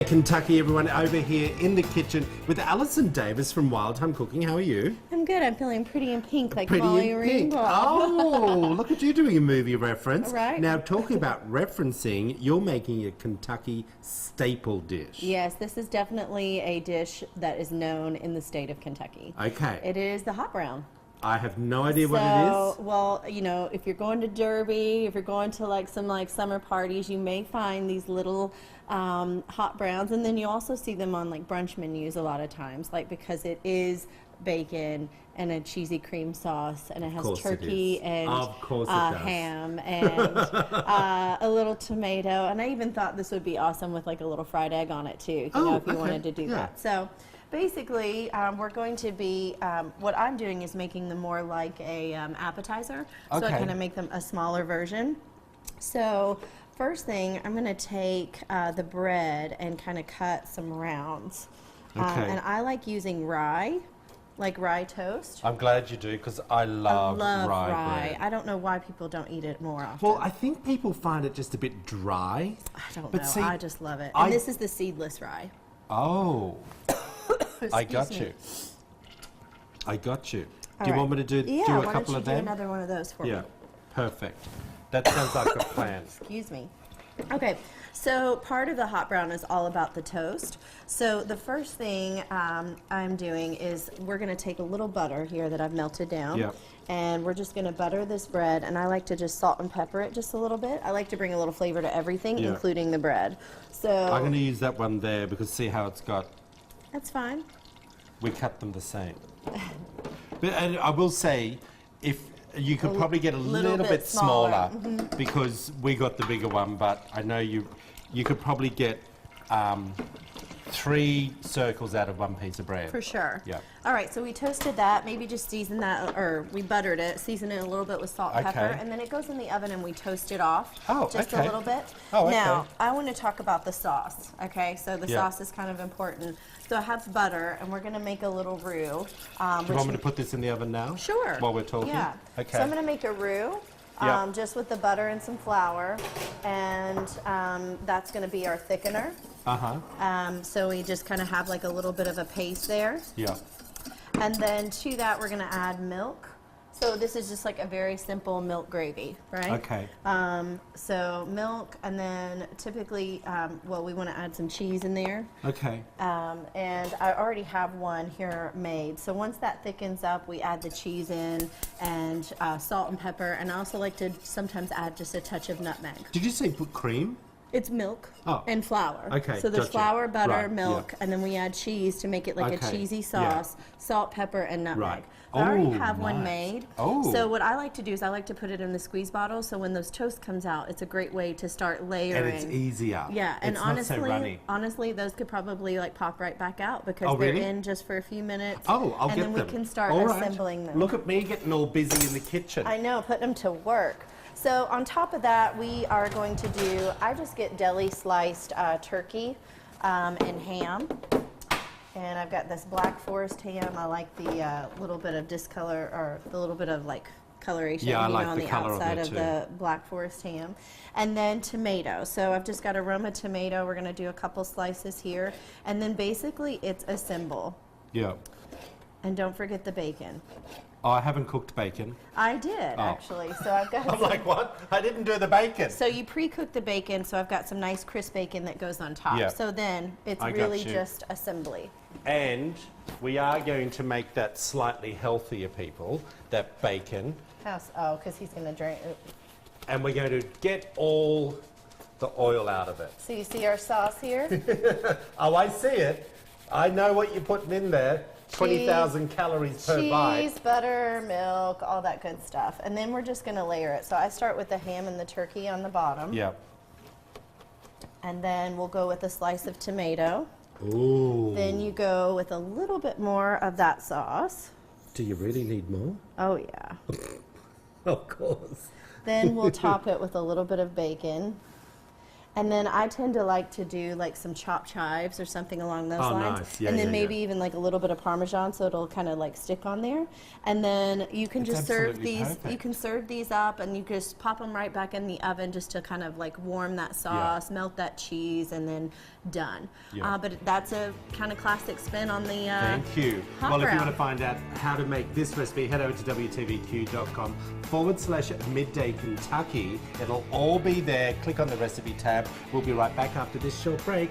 Kentucky, everyone, over here in the kitchen with Alison Davis from Wild Time Cooking. How are you? I'm good. I'm feeling pretty in pink, like Pretty Molly in pink. Ringwald. Oh, look at you doing a movie reference. Right. Now, talking about referencing, you're making a Kentucky staple dish. Yes, this is definitely a dish that is known in the state of Kentucky. Okay. It is the HotBrown. I have no idea what it is. Well, you know, if you're going to Derby, if you're going to like some summer parties, you may find these little HotBrowns, and then you also see them on like brunch menus a lot of times, like because it is bacon and a cheesy cream sauce, and it has turkey and ham and a little tomato, and I even thought this would be awesome with like a little fried egg on it too, if you wanted to do that. So basically, we're going to be, what I'm doing is making them more like a appetizer, so I kind of make them a smaller version. So first thing, I'm going to take the bread and kind of cut some rounds. And I like using rye, like rye toast. I'm glad you do, because I love rye bread. I don't know why people don't eat it more often. Well, I think people find it just a bit dry. I don't know. See, I just love it. And this is the seedless rye. Oh. I got you. I got you. Do you want me to do a couple of them? Yeah, do another one of those for me? Yeah, perfect. That sounds like a plan. Excuse me. Okay, so part of the HotBrown is all about the toast. So the first thing I'm doing is we're going to take a little butter here that I've melted down, and we're just going to butter this bread, and I like to just salt and pepper it just a little bit. I like to bring a little flavor to everything, including the bread. So I'm going to use that one there because see how it's got. That's fine. We cut them the same. And I will say, if you could probably get a little bit smaller because we got the bigger one, but I know you could probably get 3 circles out of 1 piece of bread. For sure. Yeah. All right, so we toasted that, maybe just season that, or we buttered it, season it a little bit with salt and pepper, and then it goes in the oven and we toast it off just a little bit. Now, I want to talk about the sauce, okay? So the sauce is kind of important. So I have butter, and we're going to make a little roux. Do you want me to put this in the oven now? Sure. While we're talking? Yeah. Okay. So I'm going to make a roux. Just with the butter and some flour, and that's going to be our thickener. So we just kind of have like a little bit of a paste there. Yeah. And then to that we're going to add milk. So this is just like a very simple milk gravy, right? Okay. So milk, and then typically, well, we want to add some cheese in there. Okay. And I already have one here made. So once that thickens up, we add the cheese in and salt and pepper. And I also like to sometimes add just a touch of nutmeg. Did you say put cream? It's milk and flour. Okay, so there's flour, butter, milk, yeah. and then we add cheese to make it like a cheesy sauce, salt, pepper, and nutmeg. Right. I already have one made. Oh. So what I like to do is I like to put it in the squeeze bottle, so when those toast comes out, it's a great way to start layering. And it's easier. Yeah, and it's honestly, not so runny. Honestly, those could probably like pop right back out because they're in just for a few minutes. Oh, I'll get them. And then we can start assembling them. Look at me getting all busy in the kitchen. I know, put them to work. So on top of that, we are going to do, I just get deli sliced turkey and ham. And I've got this black forest ham. I like the little bit of discolor, or the little bit of like coloration on the outside of the black forest ham. And then tomato. So I've just got a Roma tomato. We're going to do a couple slices here. And then basically it's a symbol. Yeah. And don't forget the bacon. Oh, I haven't cooked bacon. I did, actually. So I've got I'm like, what? I didn't do the bacon. So you pre-cook the bacon, so I've got some nice crisp bacon that goes on top. Yeah. So then it's really just assembly. And we are going to make that slightly healthier, people, that bacon. Oh, because he's going to drain it. And we're going to get all the oil out of it. So you see our sauce here? Oh, I see it. I know what you're putting in there. 20,000 calories per bite. Cheese, butter, milk, all that good stuff. And then we're just going to layer it. So I start with the ham and the turkey on the bottom. Yeah. And then we'll go with a slice of tomato. Ooh. Then you go with a little bit more of that sauce. Do you really need more? Oh, yeah. Of course. Then we'll top it with a little bit of bacon. And then I tend to like to do like some chopped chives or something along those Oh, lines. nice. Yeah, and then yeah, maybe yeah. even like a little bit of Parmesan so it'll kind of like stick on there. And then you can It's just serve absolutely these, you perfect. can serve these up and you just pop them right back in the oven just to kind of like warm that sauce, melt that cheese, and then done. Yeah. But that's a kind of classic spin on the Thank you. hot Well, if you brown. want to find out how to make this recipe, head over to wtvq.com/midday Kentucky. It'll all be there. Click on the recipe tab. We'll be right back after this short break.